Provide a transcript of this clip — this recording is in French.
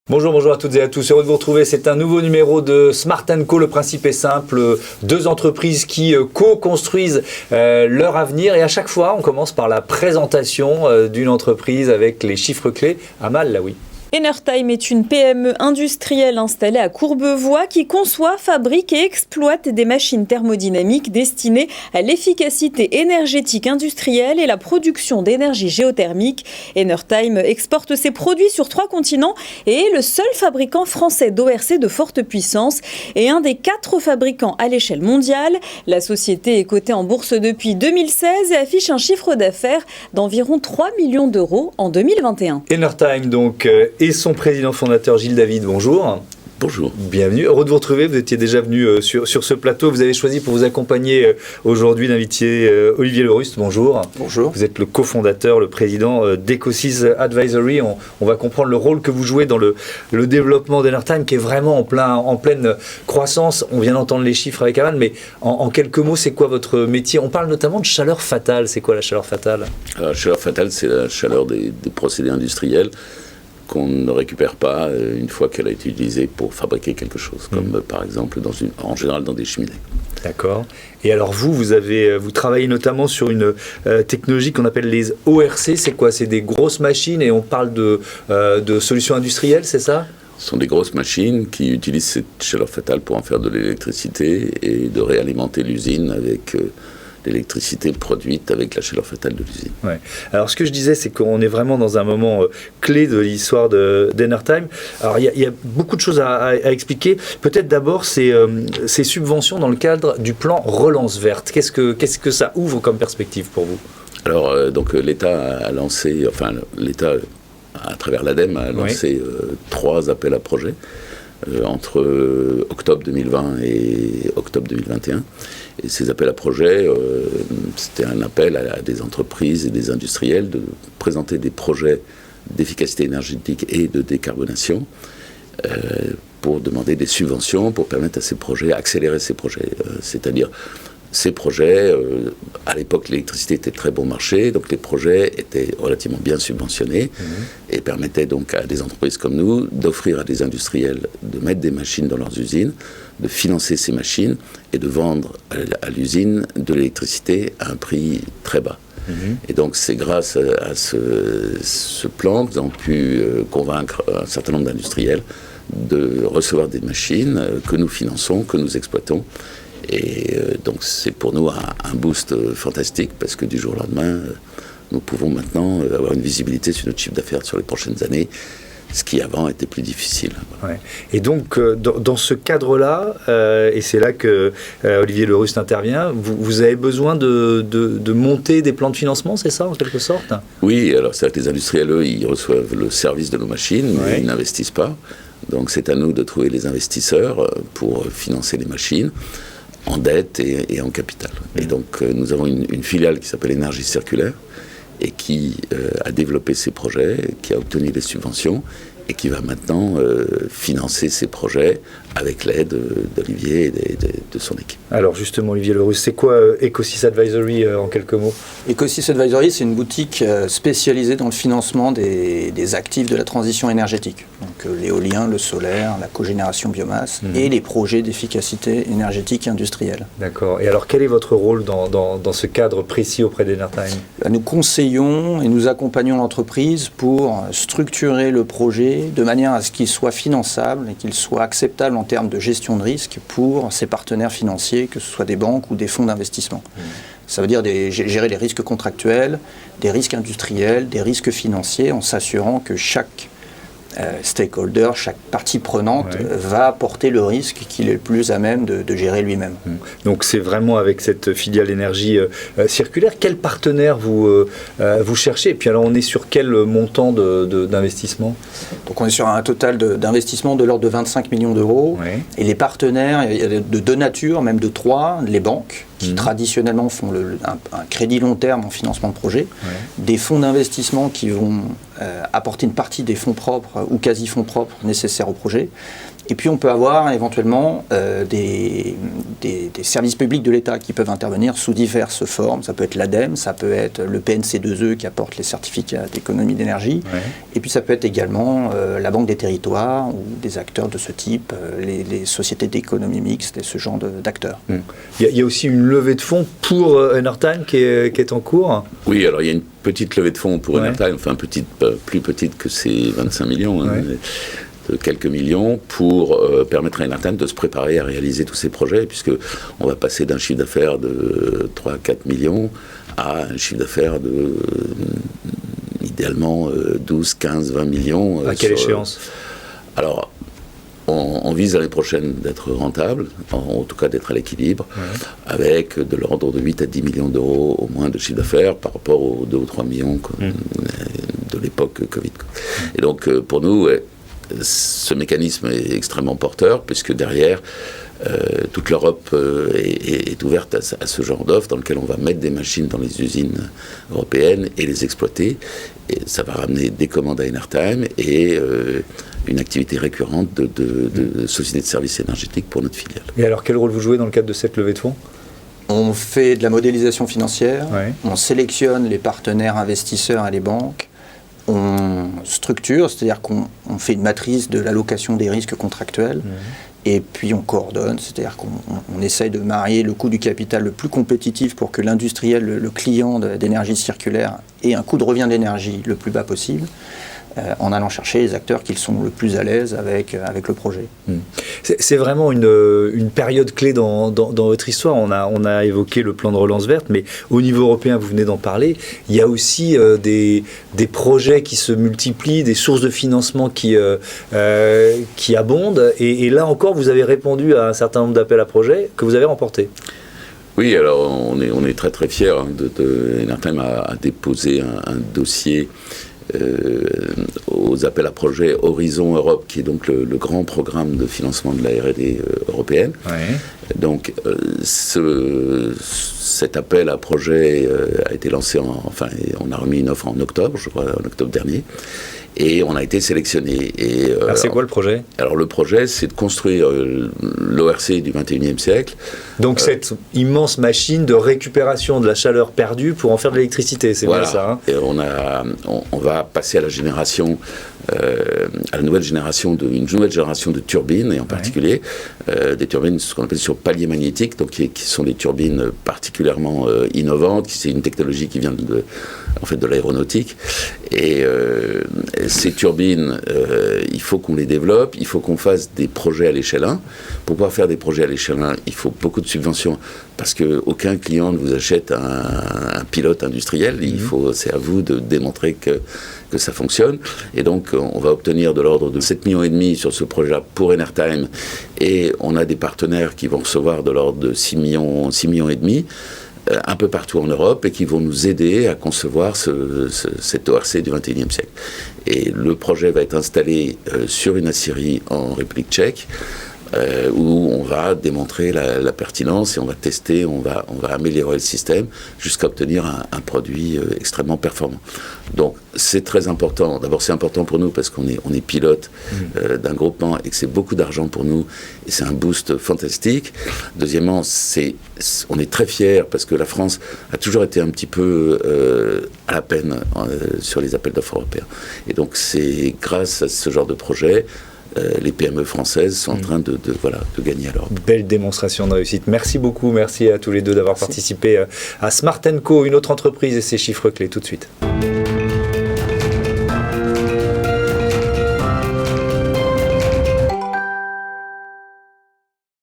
Bonjour à toutes et à tous. Heureux de vous retrouver. C'est un nouveau numéro de Smart & Co. Le principe est simple. Deux entreprises qui co-construisent leur avenir. Et à chaque fois, on commence par la présentation d'une entreprise avec les chiffres clés. Amal, là oui. Enertime est une PME industrielle installée à Courbevoie qui conçoit, fabrique et exploite des machines thermodynamiques destinées à l'efficacité énergétique industrielle et la production d'énergie géothermique. Enertime exporte ses produits sur 3 continents et est le seul fabricant français d'ORC de forte puissance et un des 4 fabricants à l'échelle mondiale. La société est cotée en bourse depuis 2016 et affiche un chiffre d'affaires d'environ 3 millions d'euros en 2021. Enertime donc et son président fondateur Gilles David, bonjour. Bonjour. Bienvenue, heureux de vous retrouver. Vous étiez déjà venu sur ce plateau. Vous avez choisi pour vous accompagner aujourd'hui d'inviter Olivier Leruste. Bonjour. Bonjour. Vous êt le cofondateur, le président d'Ecosys Advisory. On va comprendre le rôle que vous jouez dans le développement d'Enertime qui est vraiment en pleine croissance. On vient d'entendre les chiffres avec Aman, mais en quelques mots, c'est quoi votre métier? On parle notamment de chaleur fatale. C'est quoi la chaleur fatale? La chaleur fatale, c'est la chaleur des procédés industriels qu'on ne récupère pas une fois qu'elle a été utilisée pour fabriquer quelque chose, comme par exemple en général dans des cheminées. D'accord. Et alors vous travaillez notamment sur une technologie qu'on appelle les ORC. C'est quoi? C'est des grosses machines et on parle de solutions industrielles, c'est ça? Ce sont des grosses machines qui utilisent cette chaleur fatale pour en faire de l'électricité et de réalimenter l'usine avec l'électricité produite avec la chaleur fatale de l'usine. Ouais. Alors ce que je disais, c'est qu'on est vraiment dans un moment clé de l'histoire d'Enertime. Alors il y a beaucoup de choses à expliquer. Peut-être d'abord ces subventions dans le cadre du plan Relance Verte. Qu'est-ce que ça ouvre comme perspective pour vous? Alors donc l'État a lancé, l'État à travers l'ADEME a lancé 3 appels à projets entre octobre 2020 et octobre 2021. Et ces appels à projets, c'était un appel à des entreprises et des industriels de présenter des projets d'efficacité énergétique et de décarbonation pour demander des subventions pour permettre à ces projets, accélérer ces projets. C'est-à-dire, ces projets, à l'époque, l'électricité était très bon marché, donc les projets étaient relativement bien subventionnés et permettaient donc à des entreprises comme nous d'offrir à des industriels de mettre des machines dans leurs usines, de financer ces machines et de vendre à l'usine de l'électricité à un prix très bas. Et donc c'est grâce à ce plan que nous avons pu convaincre un certain nombre d'industriels de recevoir des machines que nous finançons, que nous exploitons. Et donc c'est pour nous un boost fantastique parce que du jour au lendemain, nous pouvons maintenant avoir une visibilité sur notre chiffre d'affaires sur les prochaines années, ce qui avant était plus difficile. Ouais. Et donc dans ce cadre-là, et c'est là que Olivier Leruste intervient, vous avez besoin de monter des plans de financement, c'est ça en quelque sorte? Oui, alors c'est-à-dire que les industriels, eux, ils reçoivent le service de nos machines, mais ils n'investissent pas. Donc c'est à nous de trouver les investisseurs pour financer les machines en dette et en capital. Et donc nous avons une filiale qui s'appelle Énergie Circulaire et qui a développé ces projets, qui a obtenu les subventions et qui va maintenant financer ces projets avec l'aide d'Olivier et de son équipe. Alors justement, Olivier Leruste, c'est quoi Ecosys Advisory en quelques mots? Ecosys Advisory, c'est une boutique spécialisée dans le financement des actifs de la transition énergétique. Donc l'éolien, le solaire, la cogénération biomasse et les projets d'efficacité énergétique et industrielle. D'accord. Et alors quel est votre rôle dans ce cadre précis auprès d'Enertime? Nous conseillons et nous accompagnons l'entreprise pour structurer le projet de manière à ce qu'il soit finançable et qu'il soit acceptable en termes de gestion de risque pour ses partenaires financiers, que ce soit des banques ou des fonds d'investissement. Ça veut dire gérer les risques contractuels, des risques industriels, des risques financiers, en s'assurant que chaque stakeholder, chaque partie prenante va porter le risque qu'il est le plus à même de gérer lui-même. Donc c'est vraiment avec cette filiale énergie circulaire. Quel partenaire vous cherchez? Et puis alors on est sur quel montant d'investissement? Donc on est sur un total d'investissement de l'ordre de 25 millions d'euros. Et les partenaires, il y a de 2 natures, même de 3, les banques, qui traditionnellement font un crédit long terme en financement de projet, des fonds d'investissement qui vont apporter une partie des fonds propres ou quasi-fonds propres nécessaires au projet, Et puis on peut avoir éventuellement des services publics de l'État qui peuvent intervenir sous diverses formes. Ça peut être l'ADEME, ça peut être le PNC2E qui apporte les certificats d'économie d'énergie. Ouais. Et puis ça peut être également la Banque des territoires ou des acteurs de ce type, les sociétés d'économie mixte et ce genre d'acteurs. Il y a aussi une levée de fonds pour Enertime qui est en cours. Oui, alors il y a une petite levée de fonds pour Enertime, enfin plus petite que ces 25 millions. Hein, quelques millions pour permettre à Enertime de se préparer à réaliser tous ces projets, puisque on va passer d'un chiffre d'affaires de 3-4 millions à un chiffre d'affaires de idéalement 12, 15, 20 millions. À quelle échéance alors, on vise l'année prochaine d'être rentable, en tout cas d'être à l'équilibre, avec de l'ordre de 8 à 10 millions d'euros au moins de chiffre d'affaires par rapport aux 2 ou 3 millions de l'époque Covid. Et donc, pour nous, ce mécanisme est extrêmement porteur, puisque derrière, toute l'Europe est ouverte à ce genre d'offre dans lequel on va mettre des machines dans les usines européennes et les exploiter. Et ça va ramener des commandes à Enertime et une activité récurrente de société de services énergétiques pour notre filiale. Et alors, quel rôle vous jouez dans le cadre de cette levée de fonds ? On fait de la modélisation financière, on sélectionne les partenaires investisseurs et les banques, on structure, c'est-à-dire qu'on fait une matrice de l'allocation des risques contractuels, et puis on coordonne, c'est-à-dire qu'on essaye de marier le coût du capital le plus compétitif pour que l'industriel, le client d'énergie circulaire, ait un coût de revient d'énergie le plus bas possible, en allant chercher les acteurs qui sont le plus à l'aise avec le projet. C'est vraiment une période clé dans votre histoire. On a évoqué le plan de relance verte, mais au niveau européen, vous venez d'en parler, il y a aussi des projets qui se multiplient, des sources de financement qui abondent, et là encore, vous avez répondu à un certain nombre d'appels à projets que vous avez remportés. Oui, alors on est très très fiers. Enertime a déposé un dossier aux appels à projets Horizon Europe, qui est donc le grand programme de financement de la R&D européenne. Donc cet appel à projet a été lancé, on a remis une offre en octobre, je crois, en octobre dernier. Et on a été sélectionné. Alors c'est quoi le projet ? Alors le projet, c'est de construire l'ORC du 21e siècle. Donc cette immense machine de récupération de la chaleur perdue pour en faire de l'électricité, c'est bien ça, hein ? Et on va passer à la génération, à une nouvelle génération de turbines, et en particulier des turbines, ce qu'on appelle sur palier magnétique, donc qui sont des turbines particulièrement innovantes, c'est une technologie qui vient de l'aéronautique. Et ces turbines, il faut qu'on les développe, il faut qu'on fasse des projets à l'échelle 1. Pour pouvoir faire des projets à l'échelle 1, il faut beaucoup de subventions, parce qu'aucun client ne vous achète un pilote industriel. C'est à vous de démontrer que ça fonctionne. Et donc, on va obtenir de l'ordre de 7,5 millions sur ce projet-là pour Enertime. Et on a des partenaires qui vont recevoir de l'ordre de 6,5 millions un peu partout en Europe, et qui vont nous aider à concevoir cette ORC du 21e siècle. Et le projet va être installé sur une aciérie en République tchèque, où on va démontrer la pertinence, et on va tester, on va améliorer le système jusqu'à obtenir un produit extrêmement performant. Donc c'est très important. D'abord, c'est important pour nous parce qu'on est pilote d'un groupement et que c'est beaucoup d'argent pour nous, et c'est un boost fantastique. Deuxièmement, on est très fiers parce que la France a toujours été un petit peu à la peine sur les appels d'offres européens. Et donc c'est grâce à ce genre de projet, les PME françaises sont en train de gagner à l'Europe. Belle démonstration de réussite. Merci beaucoup, merci à tous les deux d'avoir participé à Smart & Co, une autre entreprise et ses chiffres clés tout de suite.